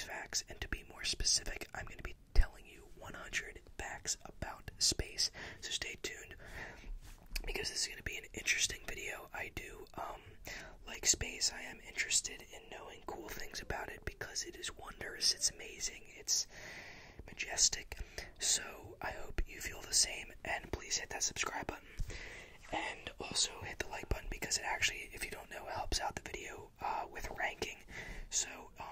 facts, and to be more specific, I'm going to be telling you 100 facts about space. So stay tuned, because this is going to be an interesting video. I do like space. I am interested in knowing cool things about it because it is wondrous, it's amazing, it's majestic. So I hope you feel the same, and please hit that subscribe button. And also hit the like button, because it actually, if you don't know, helps out the video with ranking. So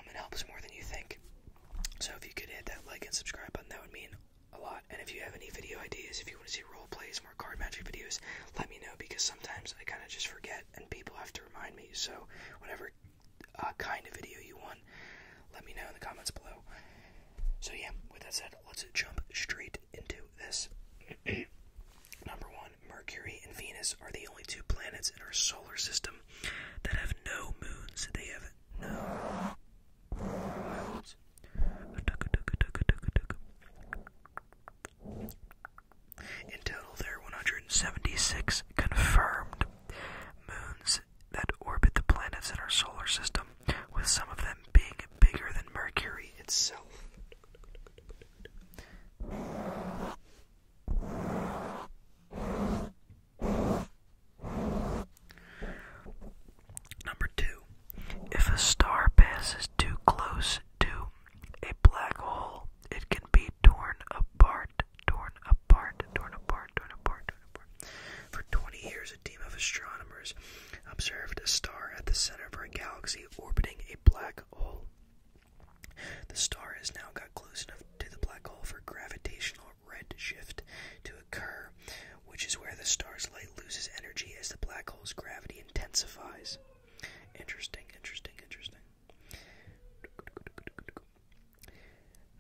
it helps more than you think. So if you could hit that like and subscribe button, that would mean a lot. And if you have any video ideas, if you want to see role plays, more card magic videos, let me know, because sometimes I kind of just forget and people have to remind me. So whatever kind of video you want, let me know in the comments below. So yeah, with that said, let's jump straight into this. Number 1, Mercury and Venus are the only 2 planets in our solar system that have no moons. They have no moons. In total, there are 176 confirmed moons that orbit the planets in our solar system, with some of them being bigger than Mercury itself. Number 2. If a star passes too close to a black hole, it can be torn apart. For 20 years, a team of astronomers observed a star at the center of our galaxy orbiting a black hole. The star has now got close enough to the black hole for gravitational redshift to occur, which is where the star's light loses energy as the black hole's gravity intensifies. Interesting.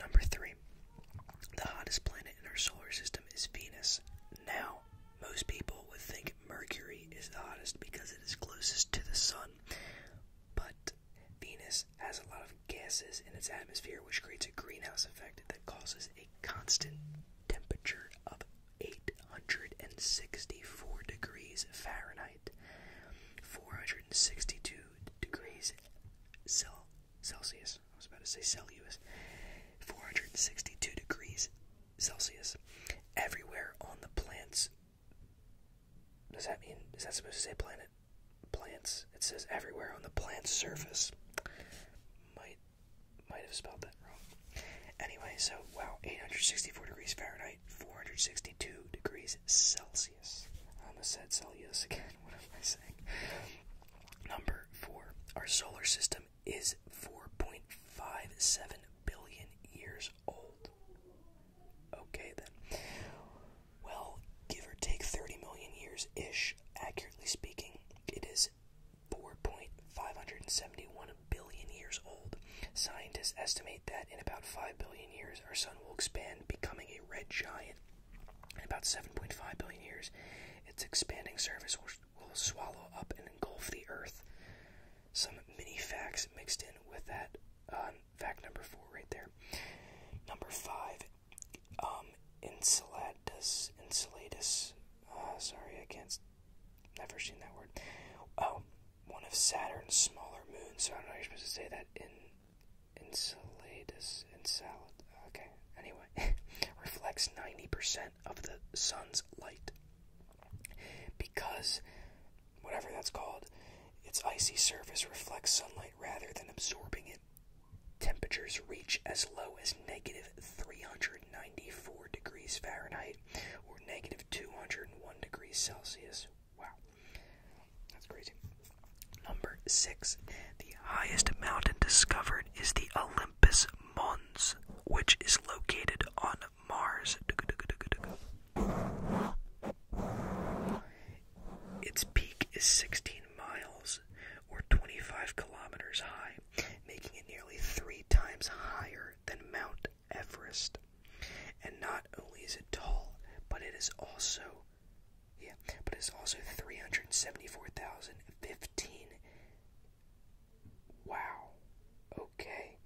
Number 3. The hottest planet in our solar system is Venus. Now, most people would think Mercury is the hottest because it is closest to the sun, but Venus has a lot of gases in its atmosphere, which creates a greenhouse effect that causes a constant temperature of 864 degrees Fahrenheit, 462 degrees Celsius. I was about to say Celsius. 462 degrees Celsius. Everywhere on the plants. Is that supposed to say planet? Plants. It says everywhere on the plant's surface. Might have spelled that wrong. Anyway, so wow, 864 degrees Fahrenheit, 462 degrees Celsius. I almost said Celsius again. What am I saying? Number 4. Our solar system is 4.57 billion years old. Okay then. Well, give or take 30 million years-ish, accurately speaking, it is 4.571 billion years old. Scientists estimate that in about 5 billion years, our sun will expand, becoming a red giant. In about 7.5 billion years, its expanding surface will swallow up and engulf the Earth. Some mini facts mixed in with that. Fact number 4 right there. Number 5, Enceladus. Sorry, I can't. Never seen that word. Oh, one of Saturn's smaller moons. So I don't know how you're supposed to say that. Enceladus. Okay. Anyway, reflects 90% of the sun's light. Because whatever that's called, its icy surface reflects sunlight rather than absorbing it. Temperatures reach as low as negative 394 degrees Fahrenheit or negative 201 degrees Celsius. Wow, that's crazy. Number 6. The highest mountain discovered is the Olympus Mons, which is located on Mars. Its peak is 16 miles or 25 kilometers high, making it nearly 3 times higher than Mount Everest. And not only is it tall, but it is also 374,015. Wow. Okay.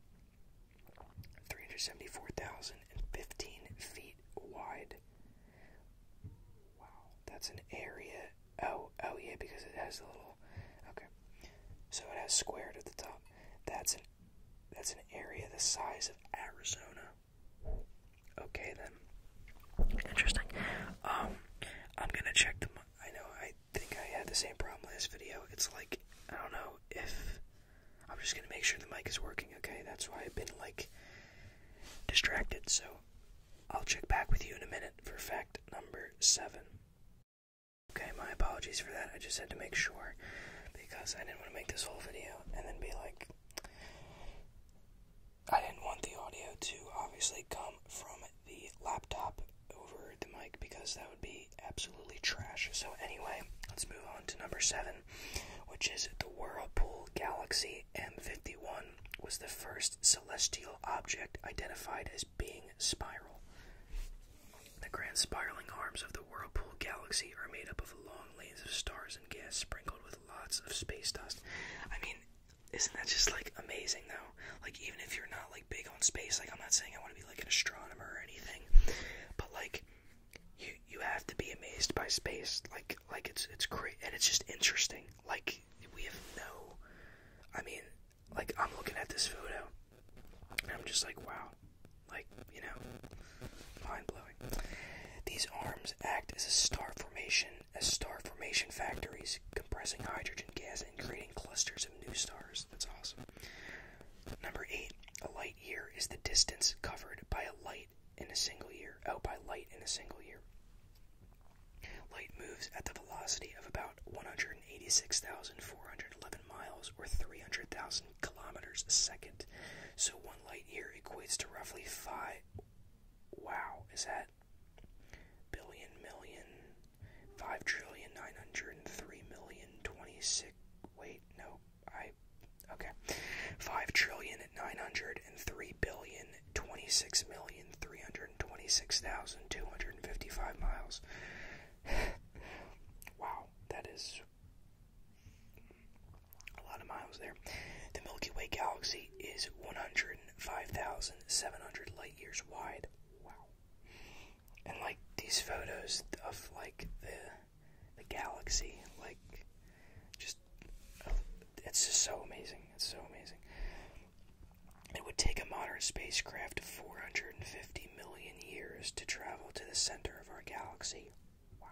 374,015 feet wide. Wow, that's an area. Oh yeah, because it has a little. Okay, so it has squared at the top. That's an area the the size of Arizona. Okay then. Interesting. I'm gonna check the. I know. I think I had the same problem last video. It's like I don't know if I'm just gonna make sure the mic is working. Okay, that's why I've been like distracted. So I'll check back with you in a minute for fact number 7. Okay, my apologies for that. I just had to make sure because I didn't want to make this whole video and then be like, I didn't want the audio to obviously come from the laptop over the mic because that would be absolutely trash. So anyway, let's move on to number 7, which is the Whirlpool Galaxy M51 was the first celestial object identified as being spiral. The grand spiraling arms of the Whirlpool Galaxy are made up of long lanes of stars and gas sprinkled with lots of space dust. I mean, isn't that just like amazing though? Like even if you're not like big on space, like I'm not saying I want to be like an astronomer or anything, but like you have to be amazed by space. Like it's great and it's just interesting. Like we have no, I mean, like I'm looking at this photo and I'm just like wow, like you know, mind blowing. These arms act as star formation factories, compressing hydrogen gas and creating clusters of new stars. That's awesome. Number 8, a light year is the distance covered by light in a single year. Light moves at the velocity of about 186,411 miles or 300,000 kilometers a second. So 1 light year equates to roughly 5. Wow, is that billion, million, 5 trillion, 903 million, 26, wait, no, okay, 5 trillion, 903 billion, 26 million, 326,255 miles. Wow, that is a lot of miles there. The Milky Way galaxy is 105,700 light years wide. Wow. And like these photos of like the galaxy, like just it's just so amazing. It's so amazing. It would take a modern spacecraft 450 million years to travel to the center of our galaxy. Wow.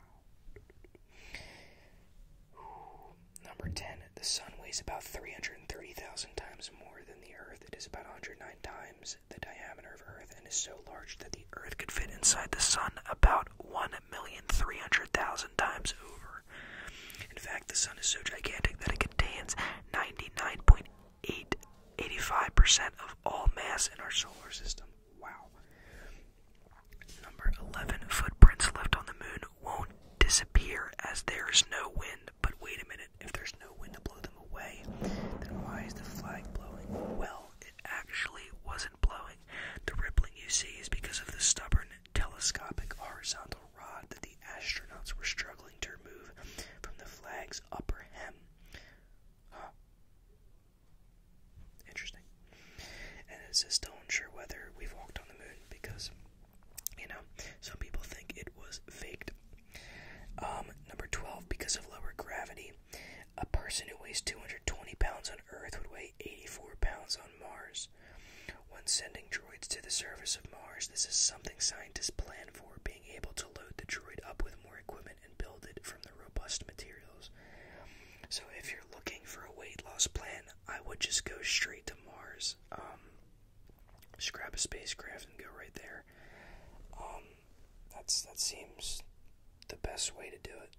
Number 10. The sun weighs about 330,000 times more than the Earth. It is about 109 times the diameter of Earth and is so large that the Earth could fit inside the sun about 1,300,000 times over. In fact, the sun is so gigantic that it contains 99.85% of all mass in our solar system. Wow. Number 11. Footprints left on the moon won't disappear as there is no wind. But wait a minute, if there's no wind to blow them away, then why is the flag blowing? Well, it actually wasn't blowing. The rippling you see is because of the stubborn telescopic horizontal rod that the astronauts were struggling to remove from the flag's upper hem. Huh. Interesting. And it says still unsure whether we've walked on the moon because, you know, some people think it was faked. Number 12, because of lower gravity, a person who weighs 220 pounds on Earth would weigh 84 pounds on Mars. When sending droids to the surface of Mars, this is something scientists plan for, being able to load the droid up with more equipment and build it from the robust materials. So if you're looking for a weight loss plan, I would just go straight to Mars. Just grab a spacecraft and go right there. That seems the best way to do it.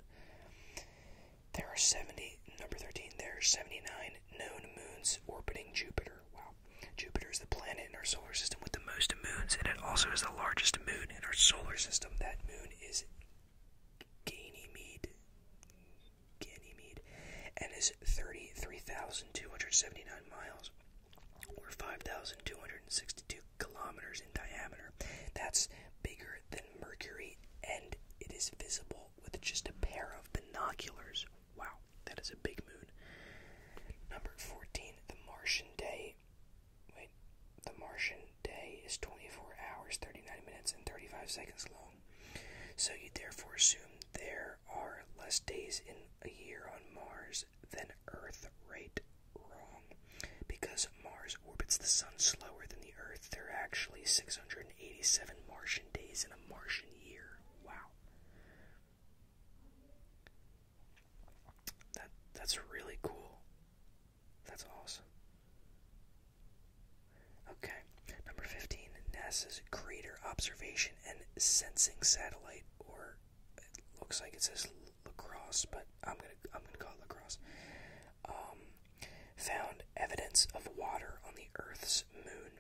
Number 13, there are 79 known moons orbiting Jupiter. Wow. Jupiter is the planet in our solar system with the most moons, and it also is the largest moon in our solar system. That moon is Ganymede, and is 33,279 miles, or 5,262 kilometers in diameter. That's bigger than Mercury, and it is visible with just a pair of binoculars. Wow, that is a big moon. Number 14, the Martian day is 24 hours, 39 minutes, and 35 seconds long. So you therefore assume there are less days in a year on Mars than Earth. Right? Wrong. Because Mars orbits the sun slower than the 687 Martian days in a Martian year. Wow. That's really cool. That's awesome. Okay. Number 15, NASA's Crater Observation and Sensing Satellite, or it looks like it says lacrosse, but I'm gonna call it lacrosse. Found evidence of water on the Earth's moon.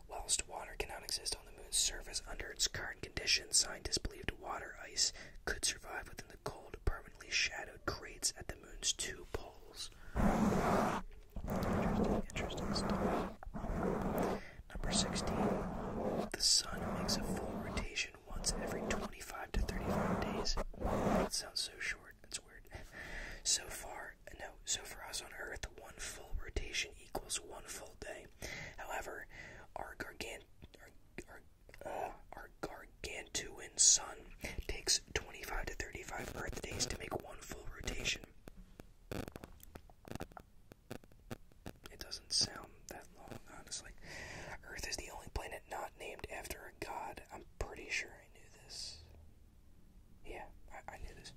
Whilst water cannot exist on the moon's surface under its current conditions, scientists believed water ice could survive within the cold, permanently shadowed crates at the moon's 2 poles. Interesting stuff. Number 16. The sun makes a full rotation once every 25 to 35 days. That sounds so short. It's weird. So for us on Earth, one full rotation equals 1 full day. However, our gargantuan sun takes 25 to 35 Earth days to make 1 full rotation. It doesn't sound that long, honestly. Earth is the only planet not named after a god. I'm pretty sure I knew this. Yeah, I knew this.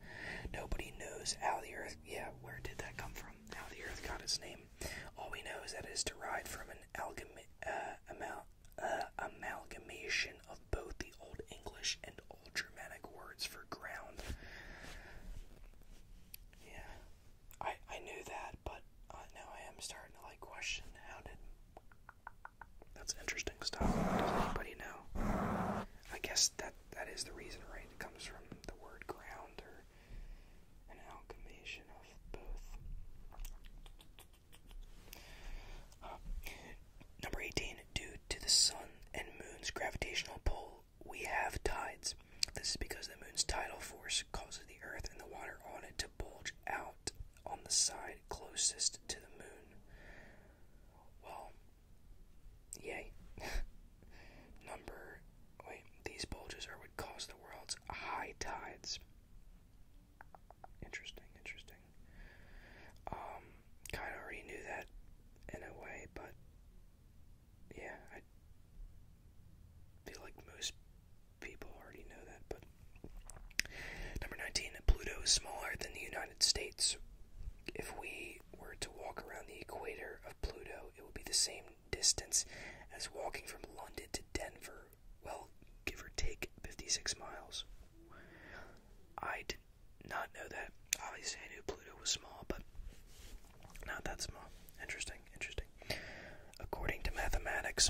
Nobody knows how the Earth... Yeah, where did that come from? How the Earth got its name. All we know is that it is derived from an amalgamation of both the Old English and Old Germanic words for ground. Yeah, I knew that, but now I am starting to question how did... That's interesting stuff. Does anybody know? I guess that is the reason, right? It comes from the word ground, or an amalgamation of both. Number 18. Due to the sun and moon's gravitational pull, we have tides. This is because the moon's tidal force causes the Earth and the water on it to bulge out on the side closest to the moon. Well, yay. These bulges are what cause the world's high tides. Interesting. Kinda already knew that in a way, but yeah, I feel like most people already know that, but number 19, Pluto is smaller than the United States. If we were to walk around the equator of Pluto, it would be the same distance as walking from London to Denver. Well, give or take 56 miles. I did not know that. Obviously, I knew Pluto was small, but not that small. Interesting. According to mathematics,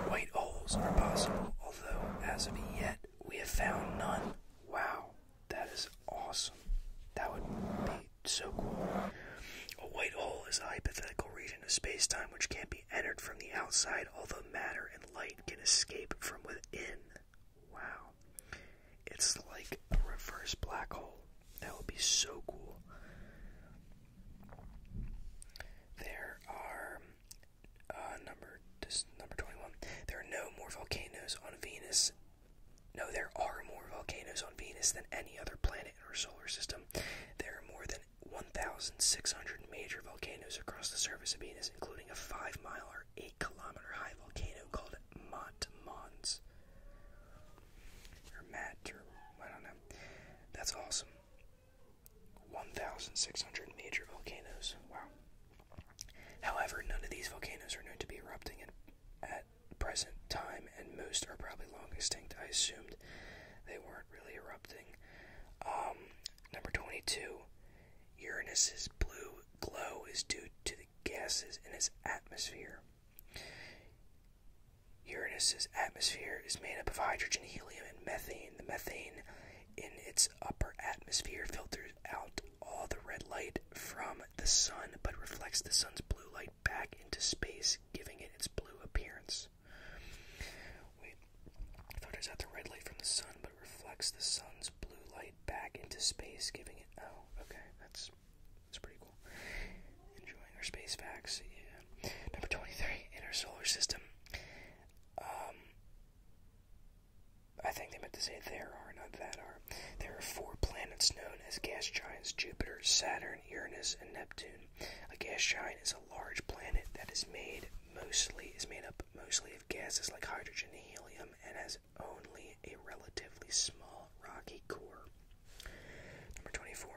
white holes are possible, although as of yet, we have found none. Wow, that is awesome. That would be so cool. A white hole is a hypothetical region of space-time which can't be entered from the outside, although matter and light can escape from within. Wow. It's like a reverse black hole. That would be so cool. There are, number 21. There are no more volcanoes on Venus. No, there are more volcanoes on Venus than any other planet in our solar system. There are more than 1,600 major volcanoes across the surface of Venus, including a 5-mile or 8-kilometer high volcano called Mont Mons. Or Matt, or I don't know. That's awesome. 1,600 major volcanoes. Wow. However, none of these volcanoes are known to be erupting at present time, and most are probably long extinct. I assumed they weren't really erupting. Number 22. Uranus's blue glow is due to the gases in its atmosphere. Uranus's atmosphere is made up of hydrogen, helium, and methane. The methane in its upper atmosphere filters out all the red light from the sun, but reflects the sun's blue light back into space, giving it its blue appearance. Wait, filters out the red light from the sun, but reflects the sun's blue light back into space, giving it... Oh, okay, that's pretty cool. Enjoying our space facts, yeah. Number 23, in our solar system. I think they meant to say there are, not that are. There are 4 planets known as gas giants: Jupiter, Saturn, Uranus, and Neptune. A gas giant is a large planet that is made up mostly of gases like hydrogen and has only a relatively small rocky core. Number 24.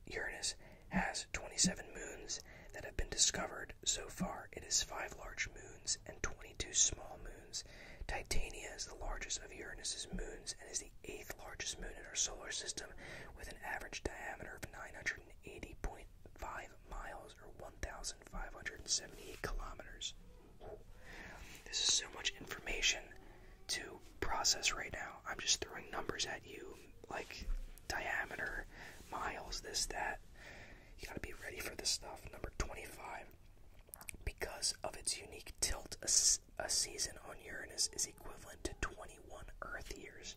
Uranus has 27 moons that have been discovered so far. It has 5 large moons and 22 small moons. Titania is the largest of Uranus's moons and is the 8th largest moon in our solar system, with an average diameter of 980.5 miles or 1,578 kilometers. This is so much information to process right now. I'm just throwing numbers at you, like diameter, miles, this, that. You gotta be ready for this stuff. Number 25. Because of its unique tilt, a season on Uranus is equivalent to 21 Earth years.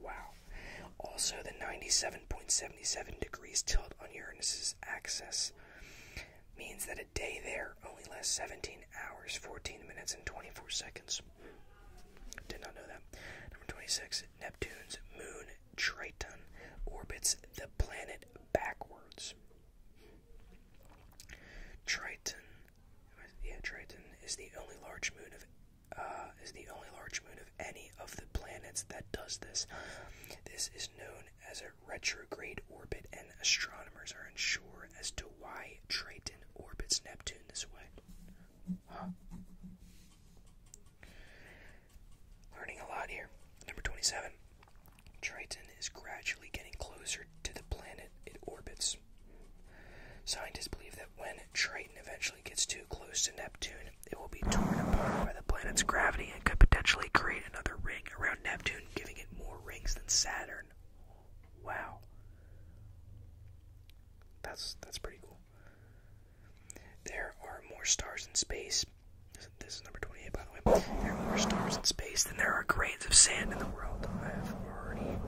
Wow. Also, the 97.77 degrees tilt on Uranus's axis means that a day there only lasts 17 hours, 14 minutes, and 24 seconds. Did not know that. Number 26. Neptune's moon, Triton, orbits the planet backwards. Triton is the only large moon of any of the planets that does this. This is known as a retrograde orbit, and astronomers are unsure as to why Triton orbits Neptune this way. Learning a lot here. Number 27. Triton is gradually getting closer to the planet it orbits. Scientists believe that when Triton eventually gets too close to Neptune, it will be torn apart by the planet's gravity and could potentially create another ring around Neptune, giving it more rings than Saturn. Wow. That's pretty cool. There are more stars in space. This is number 28, by the way. There are more stars in space than there are grains of sand in the world. I've already heard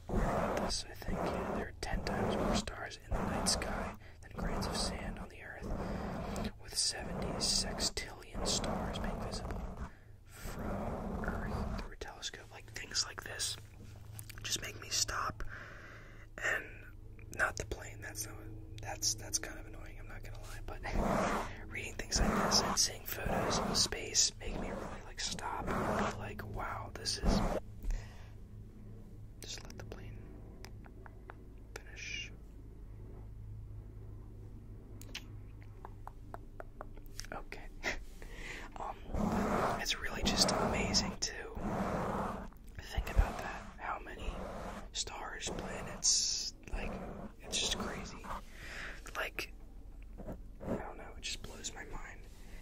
about this, I think. Yeah, there are 10 times more stars in the night sky than grains of sand on the Earth, with 70 sextillion stars being visible from Earth through a telescope. Like, things like this just make me stop, and not the plane. That's kind of annoying, I'm not gonna lie, but reading things like this and seeing photos of space make me really like stop and be like, wow, this is. Just let the plane finish. Okay. It's really just amazing to think about that. How many stars, planets, like, it's just crazy. Like, I don't know, it just blows my mind.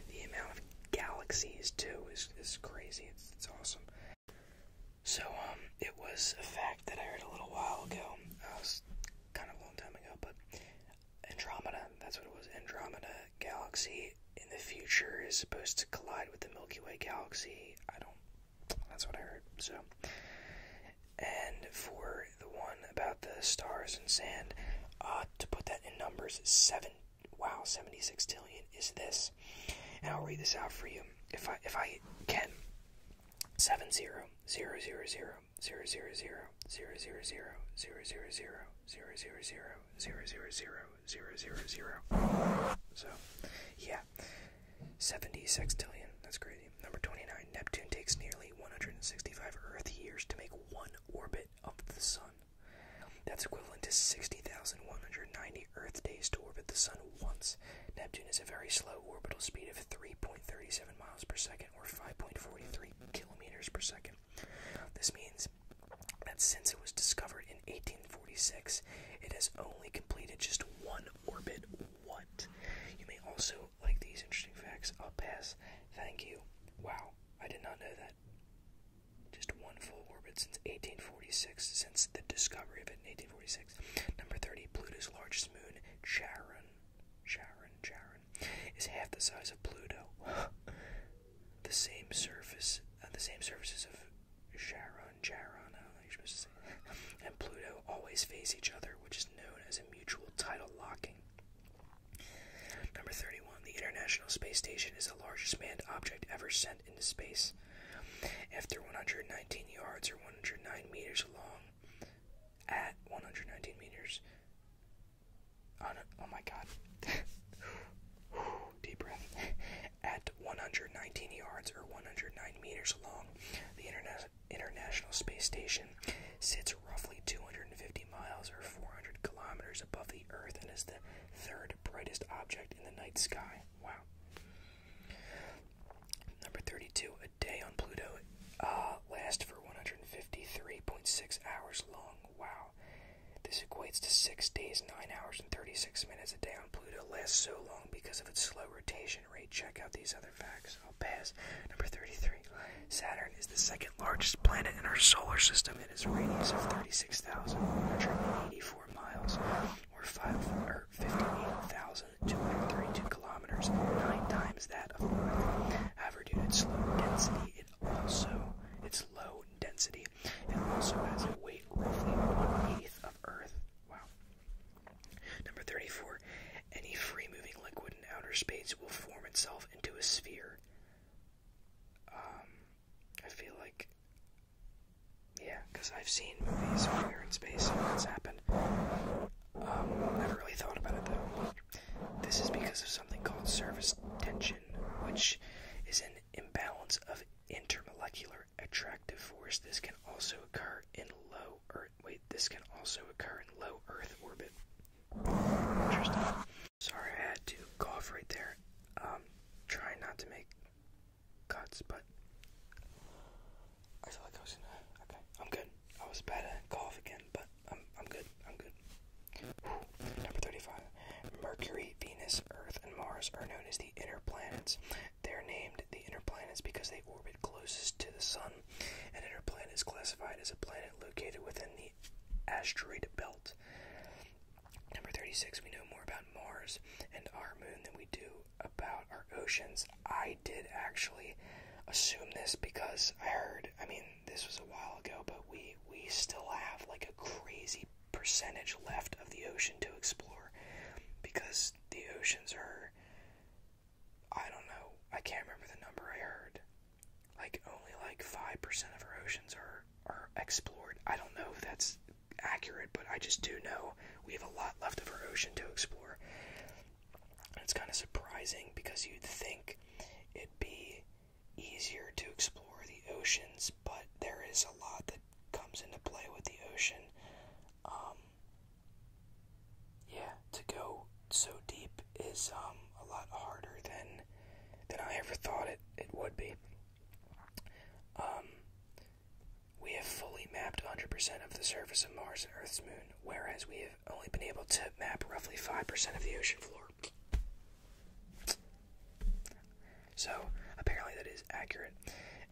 The amount of galaxies, too, is crazy. It's awesome. So, it was a fact that I heard a little while ago. It was kind of a long time ago, but Andromeda, that's what it was. Andromeda galaxy in the future is supposed to collide with the Milky Way galaxy. That's what I heard. So, and for the one about the stars and sand, to put that in numbers, 76 tillion is this. And I'll read this out for you. If I can. 7 0 0 0 0 0 0 0 0 0 0 0 0 0 0 0 0 0. So, yeah, 70 sextillion. That's crazy. Number 29. Neptune takes nearly 165 Earth years to make one orbit of the Sun. That's equivalent to 60,190 Earth days to orbit the Sun once. Neptune has a very slow orbital speed of 3.37 miles per second, or 5.43 kilometers per second. This means that since it was discovered in 1846, it has only completed just one orbit. What? You may also like these interesting facts. I'll pass. Thank you. Wow, I did not know that. Just one full orbit since 1846, since the discovery of it in 1846. Number 30, Pluto's largest moon, Charon, is half the size of Pluto. the same surfaces of Charon, I don't know how you're supposed to say it, and Pluto always face each other, which is known as a mutual tidal locking. Number 31, the International Space Station is the largest manned object ever sent into space. After 119 yards or 109 meters long, at 119 meters, oh my god, deep breath, at 109 119 yards or 109 meters long. The International Space Station sits roughly 250 miles or 400 kilometers above the Earth and is the third brightest object in the night sky. Wow. Number 32. A day on Pluto lasts for 153.6 hours long. Wow. This equates to 6 days, 9 hours, and 36 minutes. A day on Pluto lasts so long because of its slow rotation rate. Check out these other facts. I'll pass. Number 33. Saturn is the second largest planet in our solar system. It has a radius of 36,184 miles, or 58,232 kilometers, 9 times that of Earth. However, due to its low density, it also has a weight roughly 1/8 of Earth. Wow. Number 34. Any free-moving liquid in outer space will form itself into a sphere. I feel like, yeah, because I've seen movies where they're in space and that's happened. Never really thought about it though. This is because of something called surface tension, which is an imbalance of intermolecular attractive force. This can also occur in low Earth orbit. Interesting. Sorry, I had to cough right there. Trying not to make cuts, but I feel like I was gonna. Okay, I'm good. I was about to cough again, but I'm good. Number 35. Mercury, Venus, Earth, and Mars are known as the inner planets. They're named the inner planets because they orbit closest to the Sun. An inner planet is classified as a planet located within the asteroid belt. Number 36. We know more about Mars and our moon than we do about our oceans. I did actually assume this because this was a while ago, but we still have like a crazy percentage left of the ocean to explore, because the oceans are, I don't know, I can't remember the number I heard, like only like 5% of our oceans are explored. I don't know if that's accurate, but I just do know we have a lot left of our ocean to explore. And it's kind of surprising because you'd think it'd be easier to explore the oceans, but there is a lot that comes into play with the ocean. To go so deep is a lot harder than I ever thought it would be. We have fully mapped 100% of the surface of Mars and Earth's moon, whereas we have only been able to map roughly 5% of the ocean floor. So, apparently that is accurate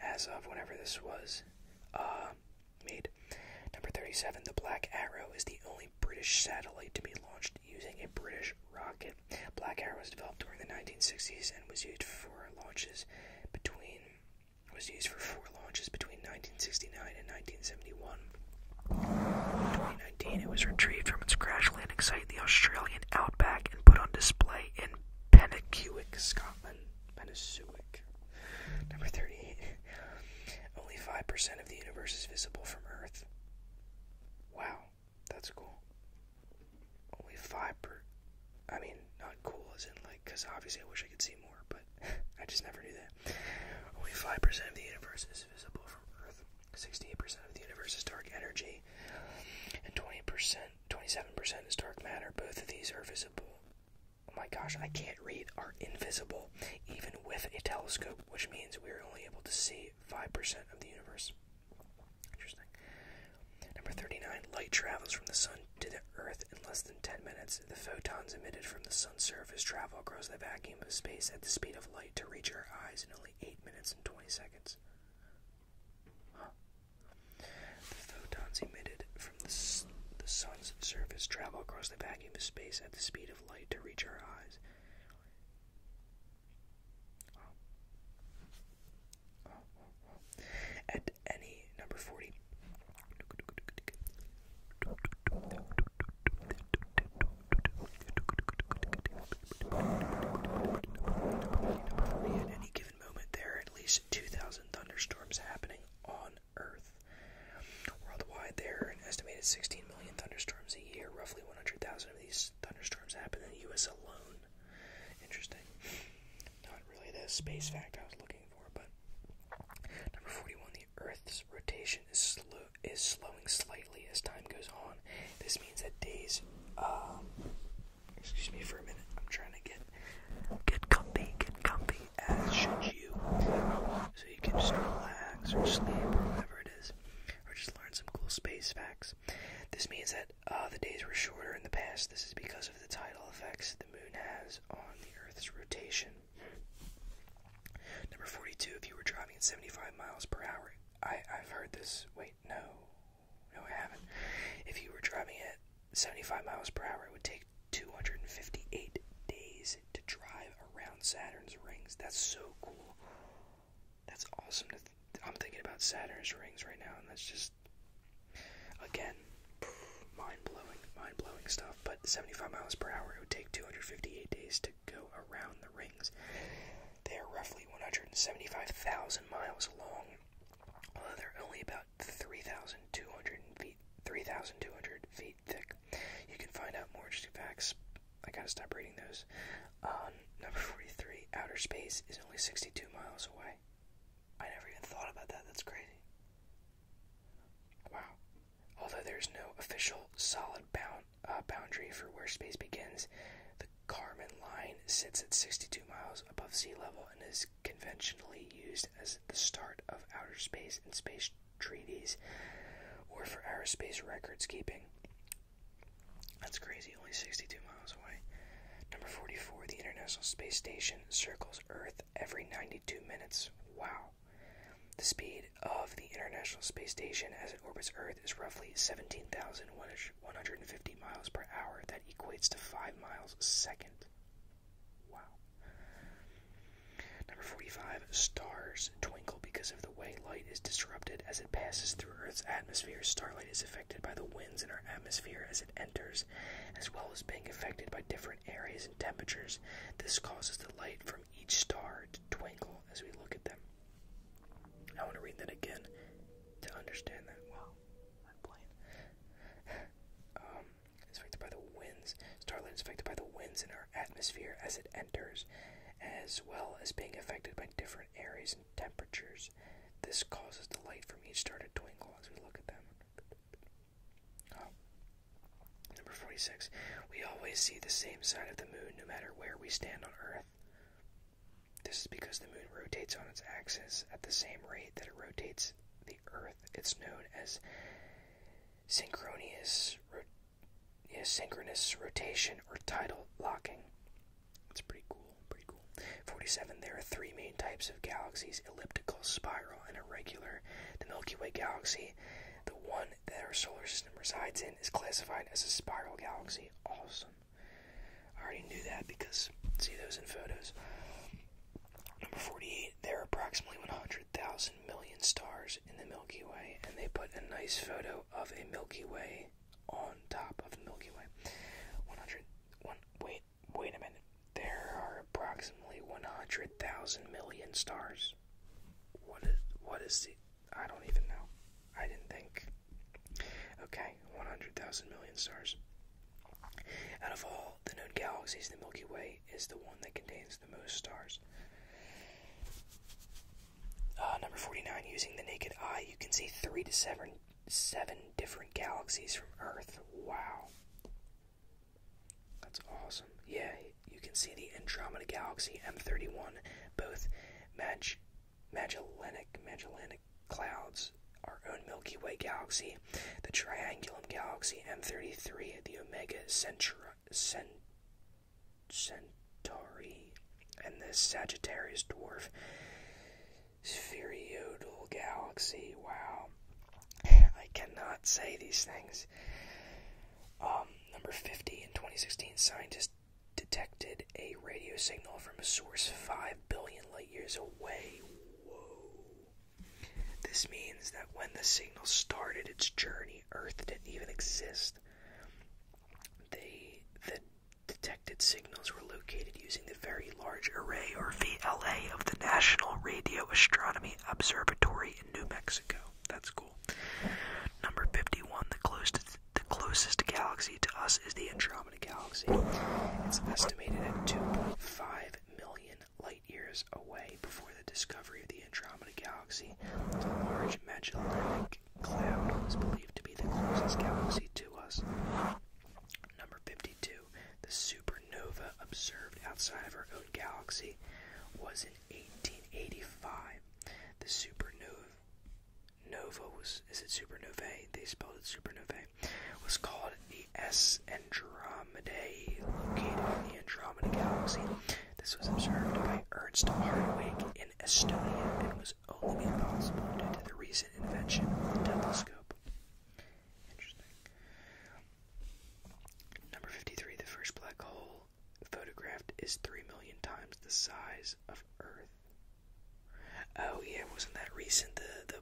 as of whenever this was made. Number 37. The Black Arrow is the only British satellite to be launched using a British rocket. Black Arrow was developed during the 1960s and was used for 4 launches between 1969 and 1971. In 2019, it was retrieved from its crash landing site in the Australian outback and put on display in Penicuik, Scotland. Number 38. Only 5% of the universe is visible from Earth. Wow, that's cool. Only 5%. Not cool as in because obviously I wish I could see more, but I just never knew that. Only 5% of the universe is visible from Earth. 68% of the universe is dark energy, and 27% is dark matter. Both of these are visible. Oh my gosh, I can't read. Are invisible, even with a telescope, which means we are only able to see 5% of the universe. Interesting. Number 39. Light travels from the sun to the Earth in less than 10 minutes. The photons emitted from the sun's surface travel across the vacuum of space at the speed of light to reach our eyes in only 8 minutes and 20 seconds. The photons emitted from the sun's surface travel across the vacuum of space at the speed of light to reach our eyes. At any, number 40. At any given moment, there are at least 2,000 thunderstorms happening on Earth. Worldwide, there are an estimated 16 million thunderstorms a year. Roughly 100,000 of these thunderstorms happen in the U.S. alone. Interesting. Not really the space fact I was rotation is slowing slightly as time goes on. This means that days, excuse me for a minute, I'm trying to get comfy, as should you, so you can just relax or sleep or whatever it is, or just learn some cool space facts. This means that the days were shorter in the past. This is because of the tidal effects the moon has on the Earth's rotation. Number 42, if you were driving at 75 miles per hour, I've heard this, wait, no, I haven't. If you were driving at 75 miles per hour, it would take 258 days to drive around Saturn's rings. That's so cool. That's awesome. I'm thinking about Saturn's rings right now, and that's just, again, mind-blowing stuff. But 75 miles per hour, it would take 258 days to go around the rings. They are roughly 175,000 miles long, although they're only about 3,200 feet thick. You can find out more interesting facts. I gotta stop reading those. Number 43, outer space is only 62 miles away. I never even thought about that. That's crazy. Wow. Although there's no official solid boundary for where space begins, the Kármán line sits at 62 miles above sea level and is conventionally used as the start of outer space in space treaties or for aerospace records keeping. That's crazy, only 62 miles away. Number 44, the International Space Station circles Earth every 92 minutes. Wow. The speed of the International Space Station as it orbits Earth is roughly 17,150 miles per hour. That equates to 5 miles a second. Wow. Number 45, stars twinkle because of the way light is disrupted as it passes through Earth's atmosphere. Starlight is affected by the winds in our atmosphere as it enters, as well as being affected by different areas and temperatures. This causes the light from each star to twinkle as we look at them. I want to read that again to understand that. Wow, I'm playing. It's affected by the winds. Starlight is affected by the winds in our atmosphere as it enters, as well as being affected by different areas and temperatures. This causes the light from each star to twinkle as we look at them. Number 46. We always see the same side of the moon no matter where we stand on Earth. This is because the moon rotates on its axis at the same rate that it rotates the Earth. It's known as synchronous rotation or tidal locking. It's pretty cool. 47. There are three main types of galaxies: elliptical, spiral, and irregular. The Milky Way galaxy, the one that our solar system resides in, is classified as a spiral galaxy. Awesome. I already knew that because see those in photos. Number 48, there are approximately 100,000 million stars in the Milky Way, and they put a nice photo of a Milky Way on top of the Milky Way. Wait a minute. There are approximately 100,000 million stars. What is the, I don't even know. I didn't think. Okay, 100,000 million stars. Out of all the known galaxies, the Milky Way is the one that contains the most stars. Number 49, using the naked eye, you can see 3 to 7 different galaxies from Earth. Wow. That's awesome. Yeah, you can see the Andromeda Galaxy, M31, both Magellanic Clouds, our own Milky Way galaxy, the Triangulum Galaxy, M33, the Omega Centauri, and the Sagittarius Dwarf Spheroidal Galaxy. Wow. I cannot say these things. Number 50, in 2016, scientists detected a radio signal from a source 5 billion light years away. Whoa. This means that when the signal started its journey, Earth didn't even exist. The detected signals were located using the Very Large Array, or VLA, of the National Radio Astronomy Observatory in New Mexico. That's cool. Number 51, the closest galaxy to us is the Andromeda Galaxy. It's estimated at 2.5 million light years years away before the discovery of the Andromeda Galaxy. The Large Magellanic Cloud was believed to be the closest galaxy to us. Number 52. The supernova observed outside of our own galaxy was in 1885. The supernova was, is it supernovae? They spelled it supernovae. Was called the S Andromedae, located in the Andromeda Galaxy. This was observed by Ernst Hartwig in Estonia and was only made possible due to the recent invention of the telescope. Interesting. Number 53. The first black hole photographed is 3 million times the size of Earth. Oh yeah, wasn't that recent, the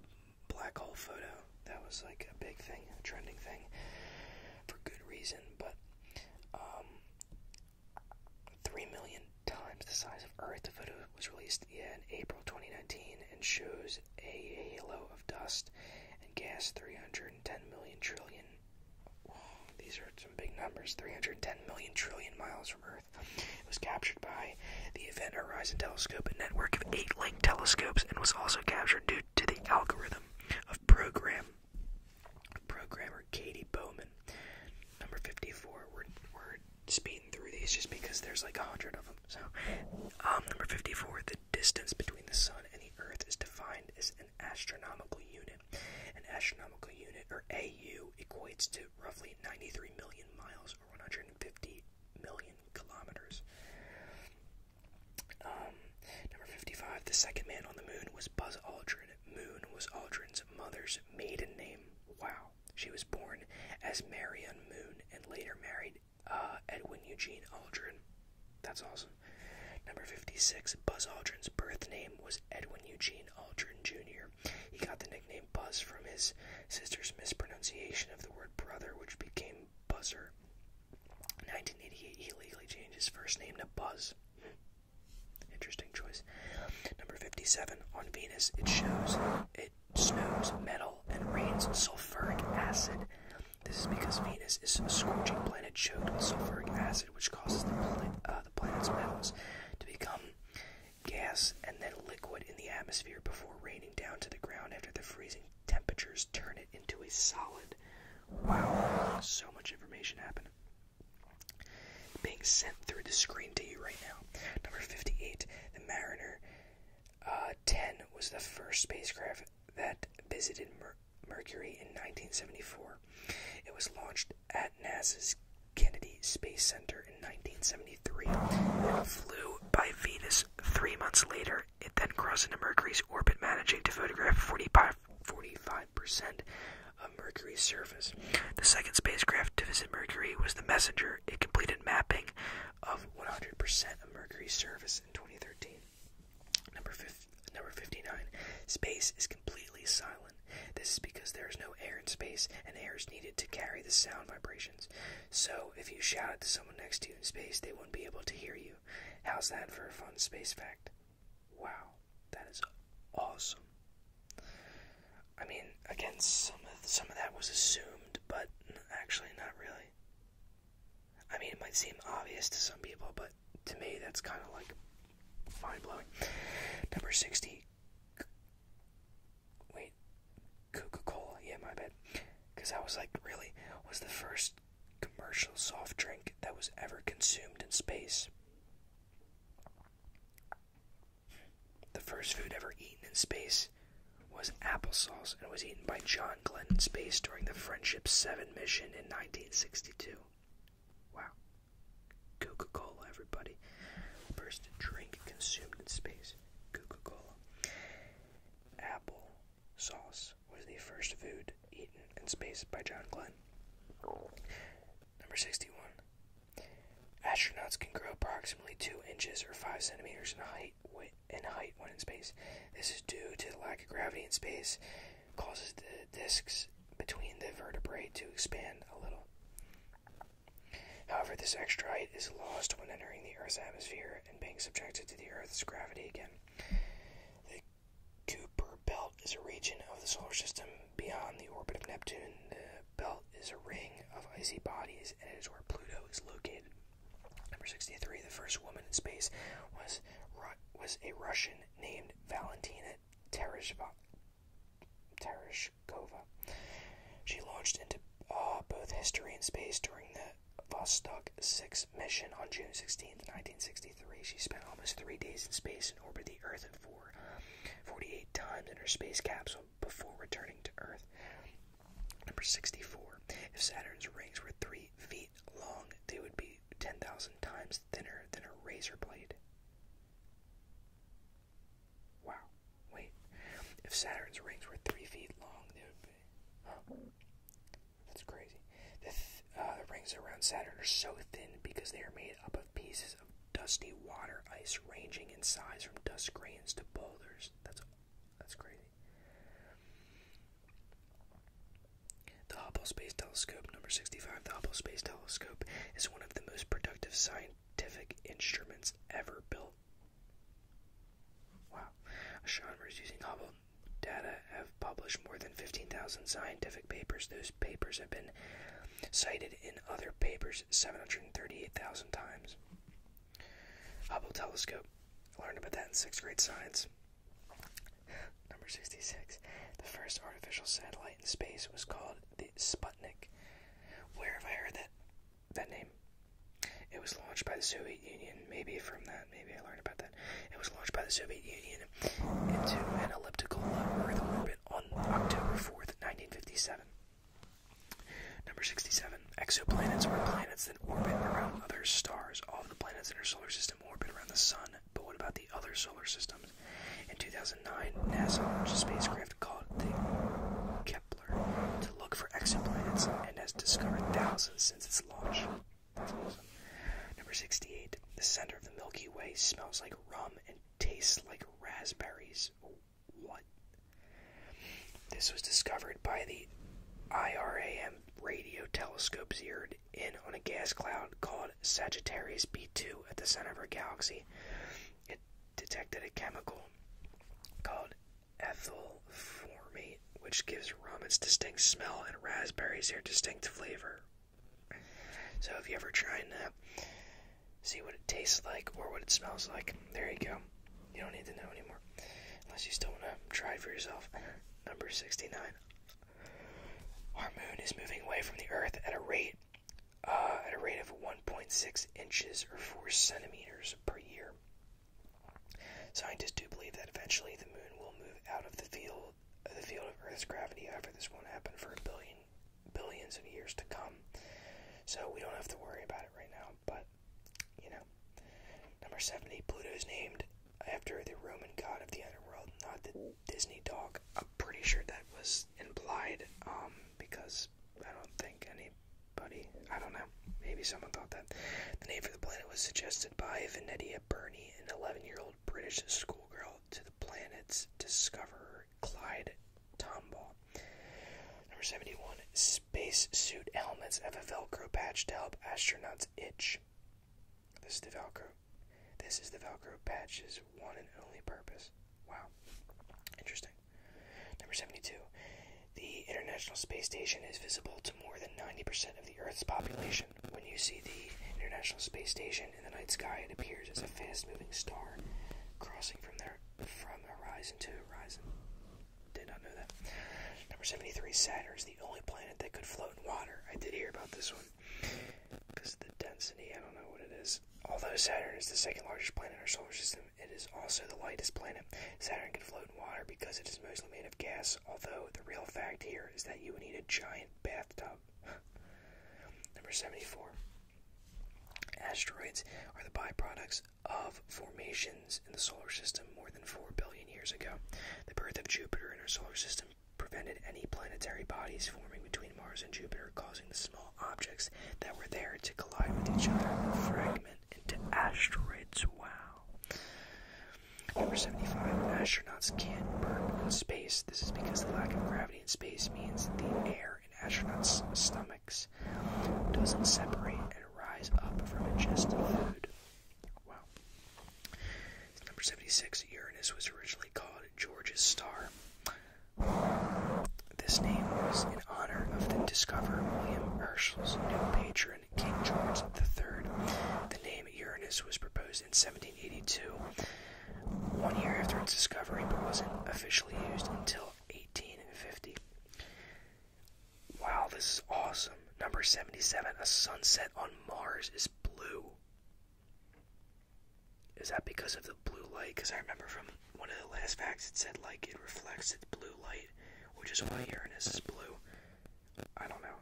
black hole photo? That was like a big thing, a trending thing, for good reason, but 3 million times the size of Earth. The photo was released in April 2019 and shows a halo of dust and gas 310 million trillion. These are some big numbers. 310 million trillion miles from Earth. It was captured by the Event Horizon Telescope, a network of 8 linked telescopes, and was also captured due to the algorithm of programmer Katie Bowman. Number 54. We're speeding through these just because there's like 100 of them. So, number 54. The distance between the Sun and the Earth is defined as an astronomical unit. An astronomical unit, or AU, equates to roughly 93 million miles, or 150 million kilometers. Number 55. The second man on the moon was Buzz Aldrin. Moon was Aldrin's mother's maiden name. Wow. She was born as Marion Moon and later married Edwin Eugene Aldrin. That's awesome. Number 56. Buzz Aldrin's birth name was Edwin Eugene Aldrin Jr. He got the nickname Buzz from his sister's mispronunciation of the word brother, which became Buzzer. In 1988, he legally changed his first name to Buzz. Interesting choice. Number 57. On Venus, it snows metal and rains sulfuric acid. This is because Venus is a scorching planet choked with sulfuric acid, which causes the planet's metals to become gas and then liquid in the atmosphere before raining down to the ground after the freezing temperatures turn it into a solid. Wow, so much information happened being sent through the screen to you right now. Number 58. The Mariner 10 was the first spacecraft that visited Mercury in 1974. It was launched at NASA's Kennedy Space Center in 1973 and flew by Venus 3 months later. It then crossed into Mercury's orbit, managing to photograph 45% of Mercury's surface. The second spacecraft to visit Mercury was the Messenger. It completed mapping of 100% of Mercury's surface in 2013. Number 59. Space is completely silent. This is because there is no air in space, and air is needed to carry the sound vibrations. So, if you shouted to someone next to you in space, they wouldn't be able to hear you. How's that for a fun space fact? Wow, that is awesome. I mean, again, some of that was assumed, but actually not really. I mean, it might seem obvious to some people, but to me, that's kind of like mind-blowing. Number 60. Coca-Cola. Yeah, my bad. Because I was like, really? Was the first commercial soft drink that was ever consumed in space. The first food ever eaten in space was applesauce and was eaten by John Glenn in space during the Friendship 7 mission in 1962. Wow. Coca-Cola, everybody. First drink consumed in space. Coca-Cola. Applesauce was the first food eaten in space by John Glenn. Number 61. Astronauts can grow approximately 2 inches or 5 centimeters in height when in space. This is due to the lack of gravity in space, causes the discs between the vertebrae to expand a little. However, this extra height is lost when entering the Earth's atmosphere and being subjected to the Earth's gravity again. The Kuiper Belt is a region of the solar system beyond the orbit of Neptune. The belt is a ring of icy bodies, and it is where Pluto is located. Number 63. The first woman in space was was a Russian named Valentina Tereshkova. She launched into both history and space during the Vostok 6 mission on June 16, 1963. She spent almost 3 days in space and orbited the Earth 48 times in her space capsule before returning to Earth. Number 64. If Saturn's rings were 3 feet long, they would be 10,000 times thinner than a razor blade. Wow. Wait. If Saturn's rings were 3 feet long, they would be... Huh. That's crazy. The rings around Saturn are so thin because they are made up of pieces of dusty water ice ranging in size from dust grains to boulders. That's crazy. The Hubble Space Telescope, number 65. The Hubble Space Telescope is one of the most productive scientific instruments ever built. Wow. Astronomers using Hubble data have published more than 15,000 scientific papers. Those papers have been cited in other papers 738,000 times. Hubble Telescope. I learned about that in 6th grade science. Number 66. The first artificial satellite in space was called the Sputnik. Where have I heard that name? It was launched by the Soviet Union. Maybe from that. Maybe I learned about that. It was launched by the Soviet Union into an elliptical Earth orbit on October 4th, 1957. Number 67. Exoplanets are planets that orbit around other stars. All of the planets in our solar system orbit around the sun, but what about the other solar systems? In 2009, NASA launched a spacecraft called the Kepler to look for exoplanets and has discovered thousands since its launch. That's awesome. Number 68. The center of the Milky Way smells like rum and tastes like raspberries. What? This was discovered by the IRAM radio telescope zeroed in on a gas cloud called Sagittarius B2 at the center of our galaxy. It detected a chemical called ethyl formate, which gives rum its distinct smell and raspberries their distinct flavor. So if you ever try and see what it tastes like or what it smells like, there you go. You don't need to know anymore, unless you still want to try it for yourself. Number 69. Our moon is moving away from the Earth at a rate of 1.6 inches or 4 centimeters per year. Scientists do believe that eventually the moon will move out of the field of Earth's gravity. However, this won't happen for billions of years to come. So we don't have to worry about it right now. But number 70. Pluto is named after the Roman god of the underworld, not the Disney dog. I'm pretty sure that was implied, because I don't think anybody, I don't know, maybe someone thought that. The name for the planet was suggested by Venetia Burney, an 11-year-old British schoolgirl, to the planet's discoverer, Clyde Tombaugh. Number 71. Space suit helmets have a Velcro patch to help astronauts itch. This is the Velcro patch's one and only purpose. Wow. Interesting. Number 72. The International Space Station is visible to more than 90% of the Earth's population. When you see the International Space Station in the night sky, it appears as a fast-moving star crossing from horizon to horizon. Did not know that. Number 73. Saturn is the only planet that could float in water. I did hear about this one. Because of the density, I don't know what it is. Although Saturn is the second largest planet in our solar system, it is also the lightest planet. Saturn can float in water because it is mostly made of gas, although the real fact here is that you would need a giant bathtub. Number 74. Asteroids are the byproducts of formations in the solar system more than 4 billion years ago. The birth of Jupiter in our solar system prevented any planetary bodies forming between Mars and Jupiter, causing the small objects that were there to collide with each other and fragment into asteroids. Wow. Number 75. Astronauts can't burn in space. This is because the lack of gravity in space means the air in astronauts' stomachs doesn't separate and rise up from ingested food. Wow. Number 76. Uranus was originally called George's star. This name was in honor of the discoverer William Herschel's new patron, King George III. The name Uranus was proposed in 1782 its discovery, but wasn't officially used until 1850. Wow, this is awesome. Number 77, a sunset on Mars is blue. Is that because of the blue light? Because I remember from one of the last facts it said, like, it reflects its blue light, which is why Uranus is blue. I don't know.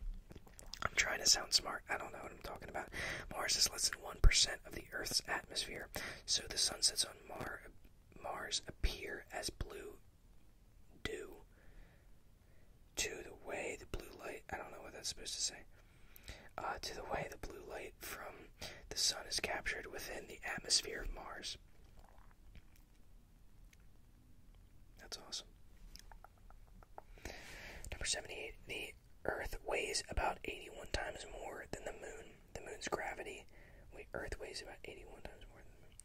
I'm trying to sound smart. I don't know what I'm talking about. Mars is less than 1% of the Earth's atmosphere, so the sunsets on Mars appear as blue due to the way the blue light, I don't know what that's supposed to say, to the way the blue light from the sun is captured within the atmosphere of Mars. That's awesome. Number 78, the Earth weighs about 81 times more than the Moon. The Moon's gravity, Earth weighs about 81 times more than the Moon.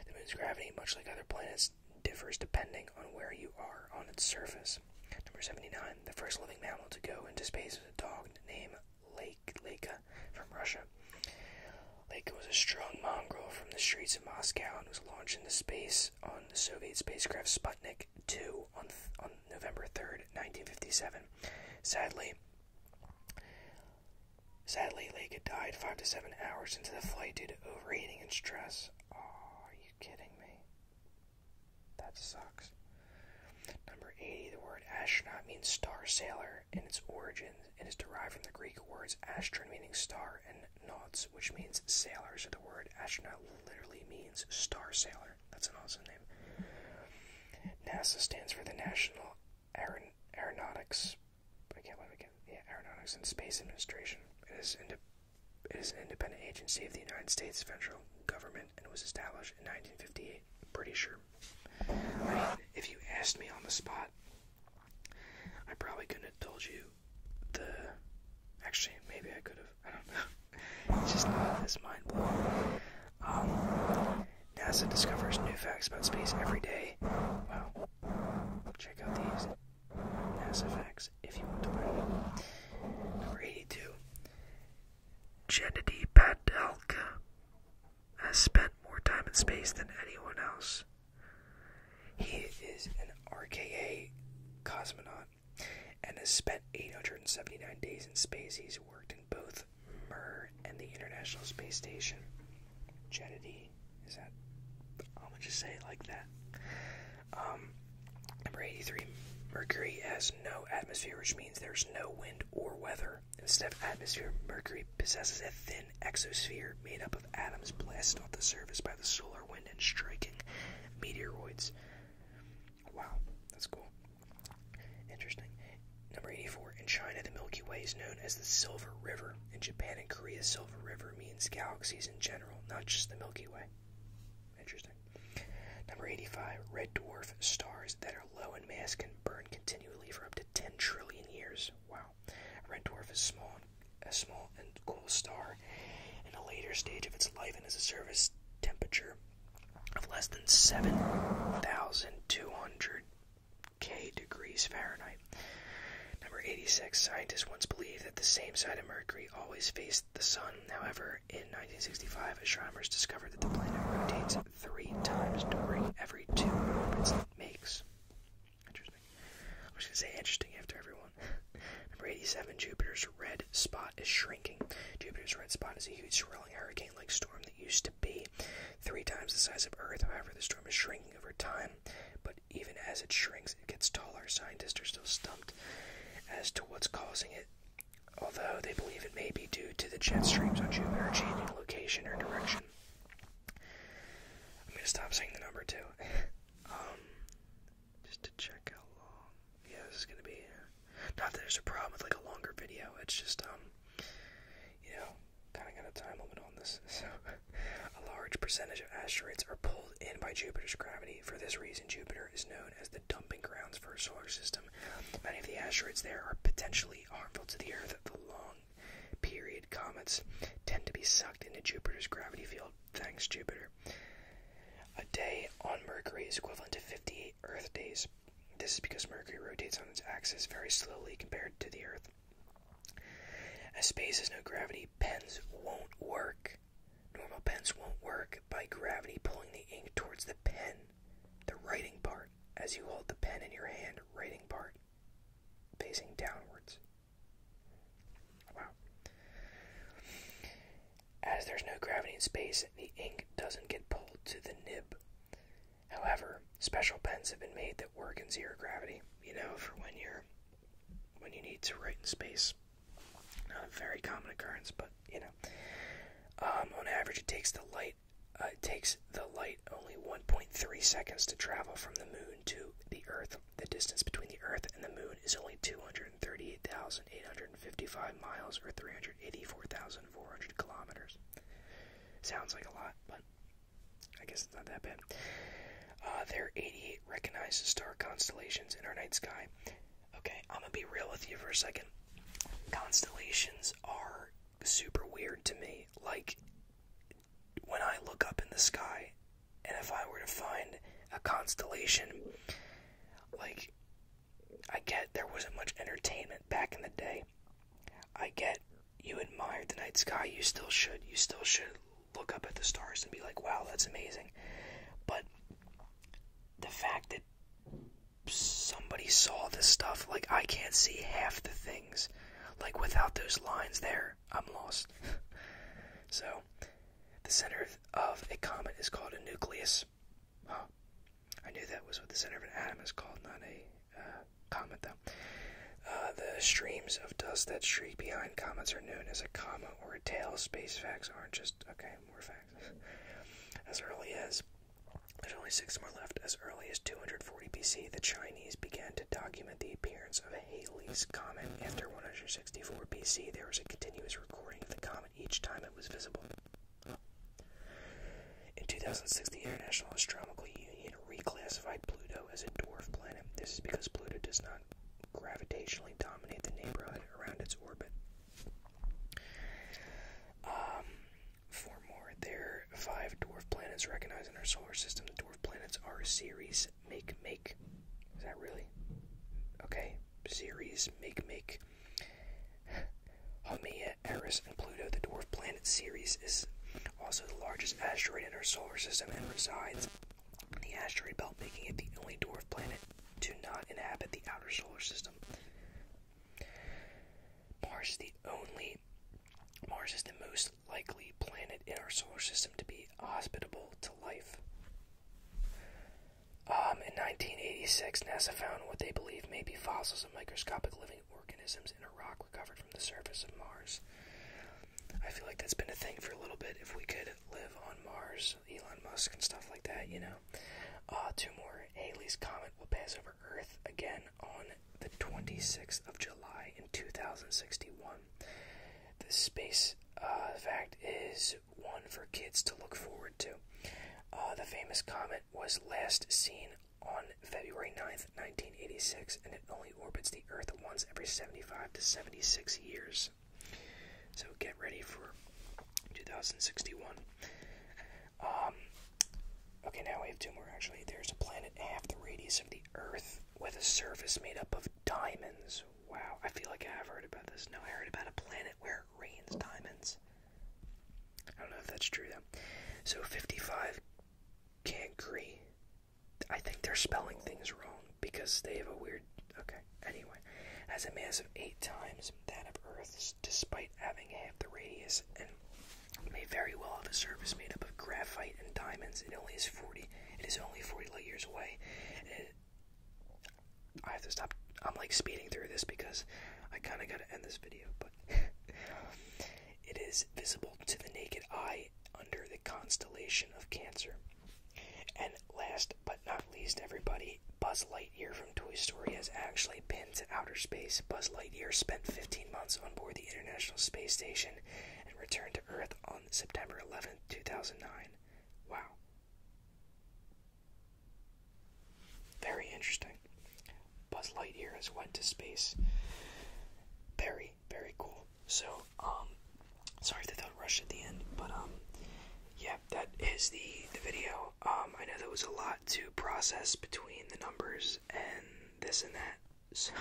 The Moon's gravity, much like other planets, differs depending on where you are on its surface. Number 79, the first living mammal to go into space was a dog named Laika from Russia. Laika was a strong mongrel from the streets of Moscow and was launched into space on the Soviet spacecraft Sputnik 2 on November 3rd, 1957. Sadly, Laika died 5 to 7 hours into the flight due to overeating and stress. Oh, are you kidding me? That sucks. Number 80, the word astronaut means star sailor. In its origins, it is derived from the Greek words astron, meaning star, and nauts, which means sailor. So the word astronaut literally means star sailor. That's an awesome name. NASA stands for the National Aeronautics. Aeronautics and Space Administration. It is an independent agency of the United States federal government and was established in 1958. Pretty sure. I mean, if you asked me on the spot, I probably couldn't have told you actually, maybe I could have. I don't know. It's just not this mind-blowing. NASA discovers new facts about space every day. Wow. Check out these NASA facts if you want to learn. Number 82. Gennady Padalka has spent more time in space than anyone else. He is an RKA cosmonaut and has spent 879 days in space. He's worked in both Mir and the International Space Station. Gennady, is that? I'm gonna just say it like that. Number 83. Mercury has no atmosphere, which means there's no wind or weather. Instead of atmosphere, Mercury possesses a thin exosphere made up of atoms blasted off the surface by the solar wind and striking meteoroids. Wow, that's cool. Interesting. Number 84. In China, the Milky Way is known as the Silver River. In Japan and Korea, Silver River means galaxies in general, not just the Milky Way. Interesting. Number 85. Red dwarf stars that are low in mass can burn continually for up to 10 trillion years. Wow. A red dwarf is a small and cool star in a later stage of its life and has a surface temperature of less than 7,200 K degrees Fahrenheit. Number 86. Scientists once believed that the same side of Mercury always faced the sun. However, in 1965, astronomers discovered that the planet rotates 3 times during every 2 orbits it makes. Interesting. I'm just going to say interesting after everyone. Number 87. Jupiter's red spot is shrinking. Jupiter's red spot is a huge swirling hurricane-like storm that used to be 3 times the size of Earth. However, the storm is shrinking over time, but even as it shrinks, it gets taller. Scientists are still stumped as to what's causing it, although they believe it may be due to the jet streams on Jupiter changing location or direction. I'm going to stop saying the number 2. Just to check how long. Yeah, this is going to be... not that there's a problem with like a longer video, it's just, kind of got a time limit on this. So, a large percentage of asteroids are pulled in by Jupiter's gravity. For this reason, Jupiter is known as the dumping grounds for a solar system. Many of the asteroids there are potentially harmful to the Earth. The long-period comets tend to be sucked into Jupiter's gravity field. Thanks, Jupiter. A day on Mercury is equivalent to 58 Earth days. This is because Mercury rotates on its axis very slowly compared to the Earth. As space has no gravity, pens won't work. Normal pens won't work by gravity pulling the ink towards the pen, the writing part. facing downwards. Wow. As there's no gravity in space, the ink doesn't get pulled to the nib. However, special pens have been made that work in zero gravity, for when you need to write in space. Not a very common occurrence, but on average, it takes the light only 1.3 seconds to travel from the moon to the Earth. The distance between the Earth and the moon is only 238,855 miles, or 384,400 kilometers. Sounds like a lot, but I guess it's not that bad. There are 88 recognized star constellations in our night sky. Okay, I'm gonna be real with you for a second. Constellations are super weird to me. Like, when I look up in the sky, and if I were to find a constellation, like, I get there wasn't much entertainment back in the day. I get you admired the night sky, you still should look up at the stars and be like, wow, that's amazing. But the fact that somebody saw this stuff, like, I can't see half the things. Like, without those lines there, I'm lost. So, the center of a comet is called a nucleus. Oh, I knew that was what the center of an atom is called, not a comet, though. The streams of dust that streak behind comets are known as a comet or a tail. Space facts aren't just, okay, more facts. There's only 6 more left. As early as 240 BC, the Chinese began to document the appearance of Halley's Comet. After 164 BC, there was a continuous recording of the comet each time it was visible. In 2006, the International Astronomical Union reclassified Pluto as a dwarf planet. This is because Pluto does not gravitationally dominate the neighborhood around its orbit. Four more. There are 5 dwarf planets recognized in our solar system. The dwarf planets are Ceres, Make. Is that really? Okay. Ceres, Make. Haumea, Eris, and Pluto. The dwarf planet Ceres is also the largest asteroid in our solar system and resides in the asteroid belt, making it the only dwarf planet to not inhabit the outer solar system. Mars is the most likely planet in our solar system to be hospitable to life. In 1986, NASA found what they believe may be fossils of microscopic living organisms in a rock recovered from the surface of Mars. I feel like that's been a thing for a little bit. If we could live on Mars, Elon Musk and stuff like that, 2 more. Halley's Comet will pass over Earth again on the 26th of July in 2061. The space fact is one for kids to look forward to. The famous comet was last seen on February 9th, 1986, and it only orbits the Earth once every 75 to 76 years. So get ready for 2061. Okay, now we have 2 more, actually. There's a planet half the radius of the Earth with a surface made up of diamonds. Wow, I feel like I have heard about this. No, I heard about a planet where it rains diamonds. I don't know if that's true, though. So 55 Cancri. I think they're spelling things wrong because they have a weird... Okay, anyway. Has a mass of 8 times that of Earth's, despite having half the radius, and may very well have a surface made up of graphite and diamonds. It is only 40 light years away. I have to stop. I'm like speeding through this because I kind of got to end this video, but it is visible to the naked eye under the constellation of Cancer. And last but not least, everybody, Buzz Lightyear from Toy Story has actually been to outer space. Buzz Lightyear spent 15 months on board the International Space Station and returned to Earth on September 11th, 2009. Wow. Very interesting. Buzz Lightyear has went to space. Very, very cool. So, sorry that that rushed at the end, but, yeah, that is the video. I know there was a lot to process between the numbers and this and that, so,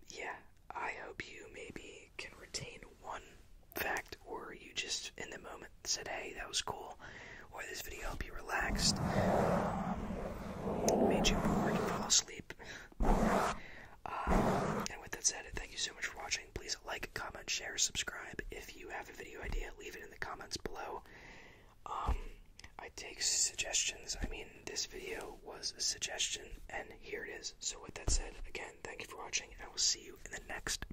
yeah, I hope you maybe can retain one fact, or you just, in the moment, said, hey, that was cool, or this video helped you relaxed, made you bored and fall asleep, download, share, subscribe. If you have a video idea, leave it in the comments below. I take suggestions. I mean, this video was a suggestion, and here it is. So with that said, again, thank you for watching, and I will see you in the next